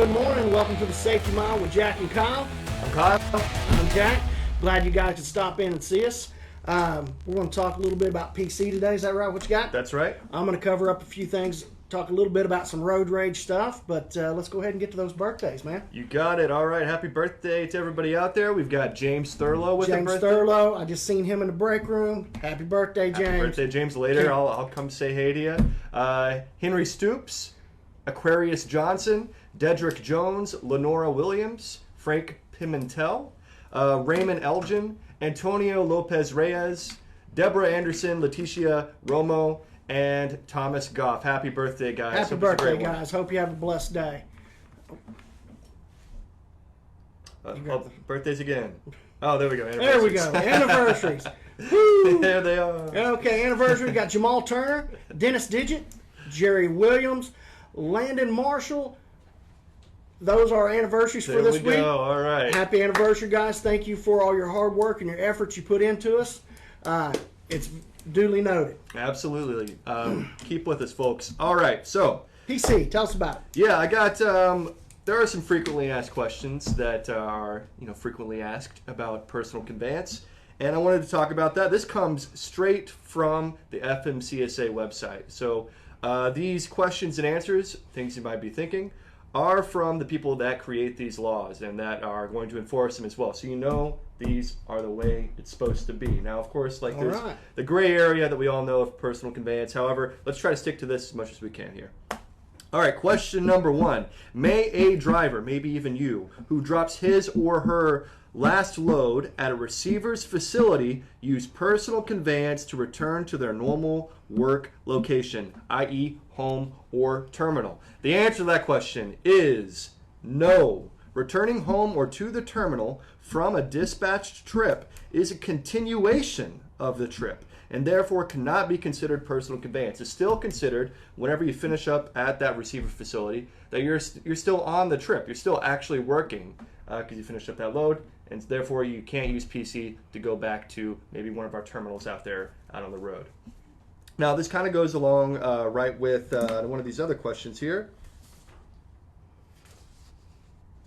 Good morning. Welcome to the Safety Mile with Jac and Kyle. I'm Kyle. I'm Jac. Glad you guys could stop in and see us. We're going to talk a little bit about PC today. Is that right? What you got? That's right. I'm going to cover up a few things, talk a little bit about some road rage stuff, but let's go ahead and get to those birthdays, man. You got it. All right. Happy birthday to everybody out there. We've got James Thurlow with James a birthday. Thurlow. I just seen him in the break room. Happy birthday, James. Happy birthday, James. Later, I'll come say hey to you. Henry Stoops, Aquarius Johnson, Dedrick Jones, Lenora Williams, Frank Pimentel, Raymond Elgin, Antonio Lopez Reyes, Deborah Anderson, Leticia Romo, and Thomas Goff. Happy birthday, guys. Happy birthday, guys. Hope you have a blessed day. Birthdays again. Oh, there we go. There we go. Anniversaries. Woo. There they are. Okay, anniversary. We got Jamal Turner, Dennis Digit, Jerry Williams, Landon Marshall. Those are anniversaries for this week. There we go. All right. Happy anniversary, guys. Thank you for all your hard work and your efforts you put into us. It's duly noted. Absolutely. Keep with us, folks. All right. So, PC, tell us about it. yeah, I got. There are some frequently asked questions that are, frequently asked about personal conveyance, and I wanted to talk about that. This comes straight from the FMCSA website. So, these questions and answers, things you might be thinking, are from the people that create these laws and that are going to enforce them as well. So these are the way it's supposed to be. Now, of course, there's the gray area that we all know of personal conveyance. However, let's try to stick to this as much as we can here. All right, question number 1. May a driver, maybe even you, who drops his or her last load at a receiver's facility use personal conveyance to return to their normal work location, i.e. home or terminal? The answer to that question is no. Returning home or to the terminal from a dispatched trip is a continuation of the trip and therefore cannot be considered personal conveyance. It's still considered, whenever you finish up at that receiver facility, that you're still on the trip. You're still actually working because you finished up that load, and therefore you can't use PC to go back to maybe one of our terminals out on the road. Now, this kind of goes along right with one of these other questions here.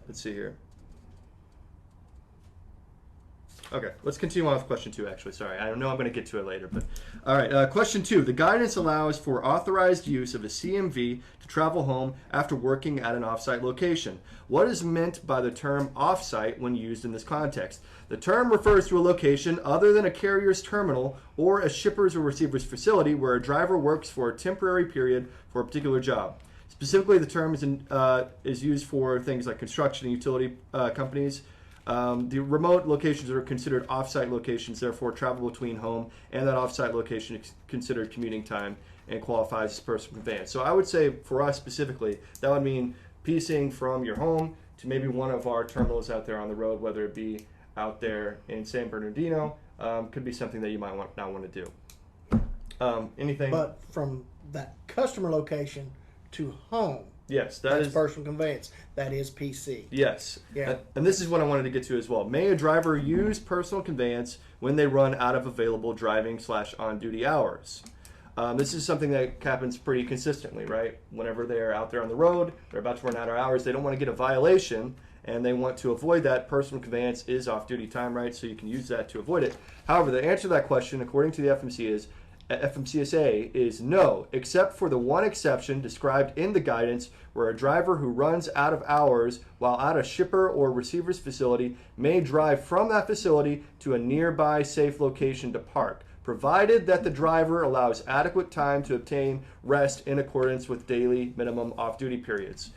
Let's see here. Okay, let's continue on with question 2, actually. Sorry, I know I'm going to get to it later. But all right, question 2. The guidance allows for authorized use of a CMV to travel home after working at an offsite location. What is meant by the term offsite when used in this context? The term refers to a location other than a carrier's terminal or a shipper's or receiver's facility where a driver works for a temporary period for a particular job. Specifically, the term is used for things like construction and utility companies. The remote locations are considered off-site locations, therefore travel between home and that off-site location is considered commuting time and qualifies as personal conveyance. So I would say for us specifically, that would mean piecing from your home to maybe one of our terminals out there on the road, whether it be out there in San Bernardino, could be something that you might not want to do. Anything? But from that customer location to home. Yes, that's personal conveyance. That is PC. Yes. Yeah. And this is what I wanted to get to as well. May a driver use personal conveyance when they run out of available driving/on-duty hours? This is something that happens pretty consistently, right? Whenever they're out there on the road, they're about to run out of hours, they don't want to get a violation, and they want to avoid that. Personal conveyance is off-duty time, right? So you can use that to avoid it. However, the answer to that question, according to the FMCSA, is no, except for the one exception described in the guidance where a driver who runs out of hours while at a shipper or receiver's facility may drive from that facility to a nearby safe location to park, provided that the driver allows adequate time to obtain rest in accordance with daily minimum off-duty periods.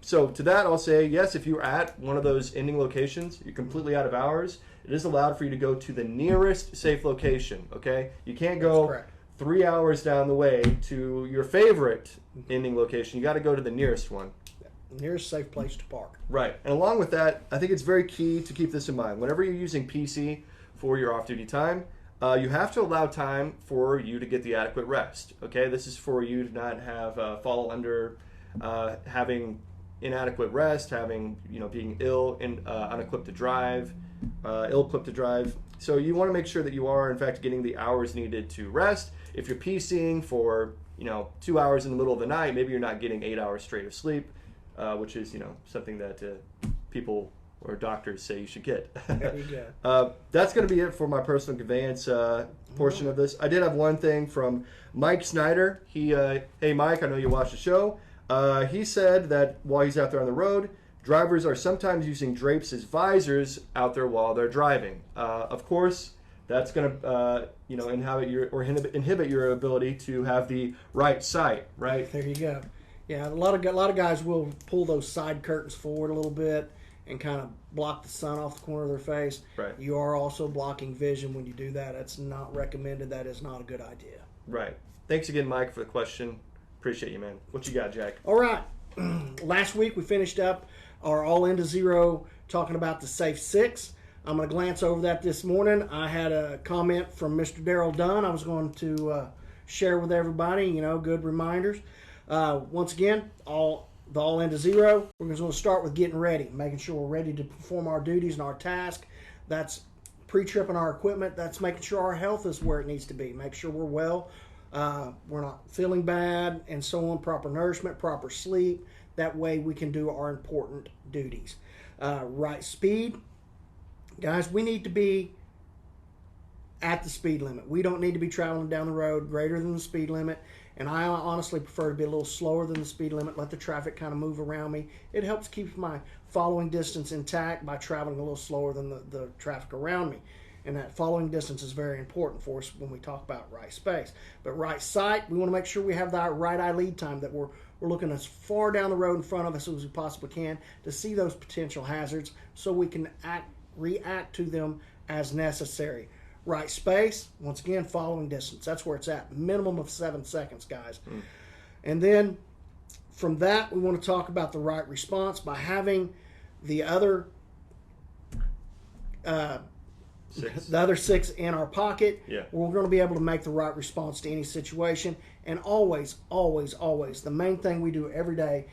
So to that, I'll say, yes, if you're at one of those ending locations, you're completely out of hours, it is allowed for you to go to the nearest safe location, okay? You can't go 3 hours down the way to your favorite ending location. You got to go to the nearest one. Nearest safe place to park. Right. And along with that, I think it's very key to keep this in mind. Whenever you're using PC for your off-duty time, you have to allow time for you to get the adequate rest, okay? This is for you to not have fall under having inadequate rest, being ill and unequipped to drive, ill-equipped to drive. So you want to make sure that you are, in fact, getting the hours needed to rest. If you're PCing for, 2 hours in the middle of the night, maybe you're not getting 8 hours straight of sleep. which is something that people or doctors say you should get. There you go. That's going to be it for my personal conveyance portion of this. I did have one thing from Mike Snyder. Hey Mike, I know you watch the show. He said that while he's out there on the road, drivers are sometimes using drapes as visors out there while they're driving. Of course, that's going to inhibit your ability to have the right sight. Right. There you go. Yeah, a lot of guys will pull those side curtains forward a little bit and kind of block the sun off the corner of their face. Right. You are also blocking vision when you do that. That's not recommended. That is not a good idea. Right. Thanks again, Mike, for the question. Appreciate you, man. What you got, Jack? All right. Last week we finished up our all into zero talking about the Safe 6. I'm going to glance over that this morning. I had a comment from Mr. Darrell Dunn I was going to share with everybody, good reminders. Once again, all into zero. We're going to start with getting ready, making sure we're ready to perform our duties and our task. That's pre-tripping our equipment. That's making sure our health is where it needs to be. Make sure we're well. We're not feeling bad and so on. Proper nourishment, proper sleep. That way we can do our important duties. Right speed. Guys, we need to be at the speed limit. We don't need to be traveling down the road greater than the speed limit. And I honestly prefer to be a little slower than the speed limit, let the traffic kind of move around me. It helps keep my following distance intact by traveling a little slower than the traffic around me. And that following distance is very important for us when we talk about right space. But right sight, we want to make sure we have that right eye lead time, that we're looking as far down the road in front of us as we possibly can to see those potential hazards so we can react to them as necessary. Right space, once again, following distance. That's where it's at. Minimum of 7 seconds, guys. And then from that, we want to talk about the right response by having the other 6 in our pocket. Yeah. We're going to be able to make the right response to any situation. And always, always, always, the main thing we do every day,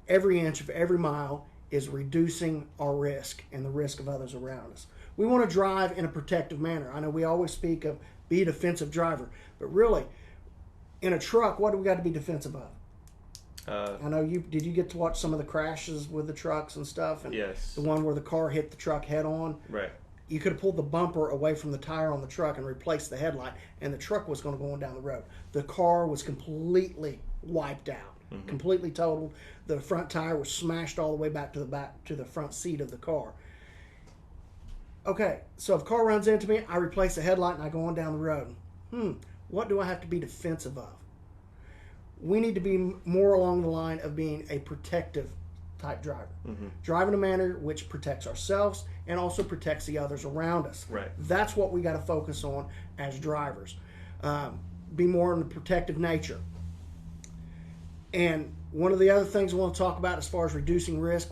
every inch of every mile, is reducing our risk and the risk of others around us. We want to drive in a protective manner. I know we always speak of be a defensive driver, but really, in a truck, what do we got to be defensive of? I know did you get to watch some of the crashes with the trucks and stuff? And yes. The one where the car hit the truck head on. Right. You could have pulled the bumper away from the tire on the truck and replaced the headlight, and the truck was going to go on down the road. The car was completely wiped out, completely totaled. The front tire was smashed all the way back to the front seat of the car. Okay, so if a car runs into me, I replace the headlight and I go on down the road. What do I have to be defensive of? We need to be more along the line of being a protective type driver. Driving in a manner which protects ourselves and also protects the others around us. Right. That's what we got to focus on as drivers. Be more in the protective nature. And one of the other things I want to talk about as far as reducing risk,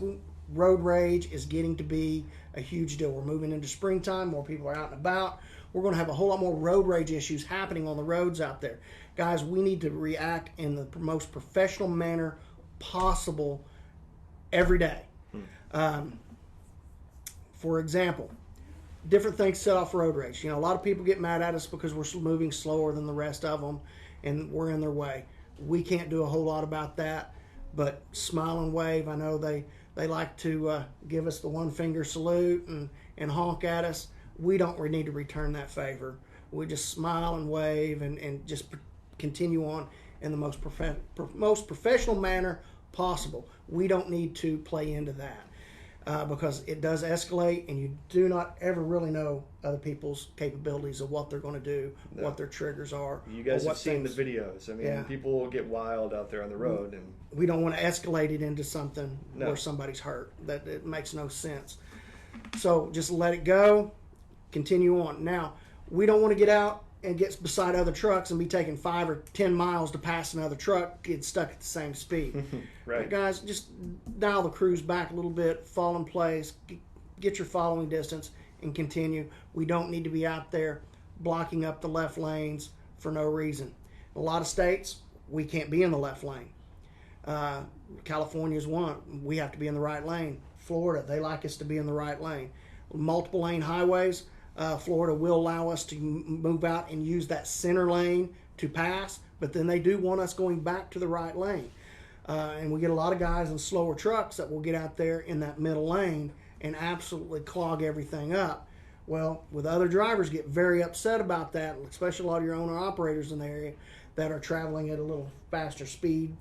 road rage is getting to be a huge deal. We're moving into springtime. More people are out and about. We're going to have a whole lot more road rage issues happening on the roads out there. Guys, we need to react in the most professional manner possible every day. For example, different things set off road rage. A lot of people get mad at us because we're moving slower than the rest of them and we're in their way. We can't do a whole lot about that, but smile and wave. I know they like to give us the one finger salute and honk at us. We don't need to return that favor. We just smile and wave and just continue on in the most professional manner possible. We don't need to play into that because it does escalate, and you do not ever really know other people's capabilities of what they're going to do, what their triggers are. You guys have seen the videos. I mean, people will get wild out there on the road, and we don't want to escalate it into something where somebody's hurt. That it makes no sense. So just let it go. Continue on. Now, we don't want to get out and get beside other trucks and be taking 5 or 10 miles to pass another truck, get stuck at the same speed. Right. But guys, just dial the cruise back a little bit, fall in place, get your following distance, and continue. We don't need to be out there blocking up the left lanes for no reason. In a lot of states, we can't be in the left lane. California's one. We have to be in the right lane. Florida, they like us to be in the right lane. Multiple lane highways, Florida will allow us to move out and use that center lane to pass, but then they do want us going back to the right lane. And we get a lot of guys in slower trucks that will get out there in that middle lane and absolutely clog everything up. Well, with other drivers get very upset about that, especially a lot of your owner-operators in the area that are traveling at a little faster speed,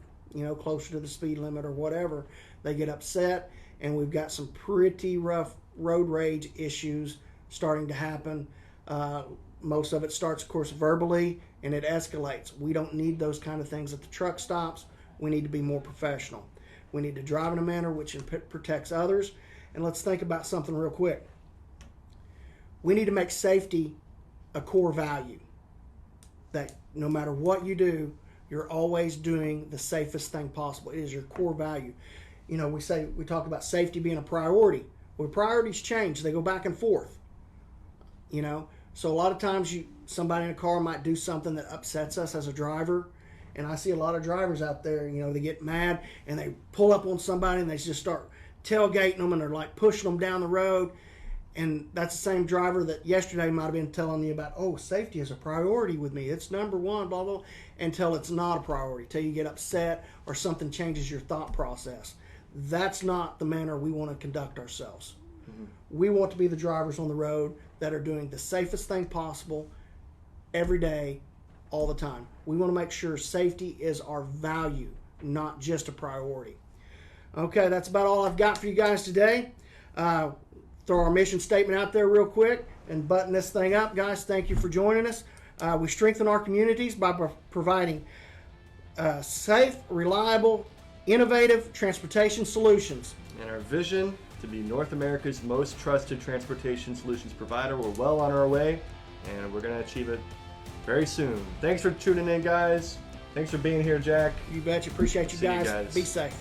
closer to the speed limit or whatever. They get upset, and we've got some pretty rough road rage issues starting to happen. Most of it starts, of course, verbally, and it escalates. We don't need those kind of things at the truck stops. We need to be more professional. We need to drive in a manner which protects others. And let's think about something real quick. We need to make safety a core value. That no matter what you do, you're always doing the safest thing possible. It is your core value. We talk about safety being a priority. Well, priorities change. They go back and forth. So a lot of times somebody in a car might do something that upsets us as a driver. And I see a lot of drivers out there, they get mad and they pull up on somebody and they just start tailgating them and they're like pushing them down the road. And that's the same driver that yesterday might have been telling you about, safety is a priority with me. It's number one, blah, blah, until it's not a priority, until you get upset or something changes your thought process. That's not the manner we want to conduct ourselves. Mm-hmm. We want to be the drivers on the road that are doing the safest thing possible every day, all the time. We want to make sure safety is our value, not just a priority. Okay, that's about all I've got for you guys today. Throw our mission statement out there real quick and button this thing up. Guys, thank you for joining us. We strengthen our communities by providing safe, reliable, innovative transportation solutions. And our vision to be North America's most trusted transportation solutions provider. We're well on our way, and we're going to achieve it very soon. Thanks for tuning in, guys. Thanks for being here, Jack. You betcha. Appreciate you guys. See you guys. Be safe.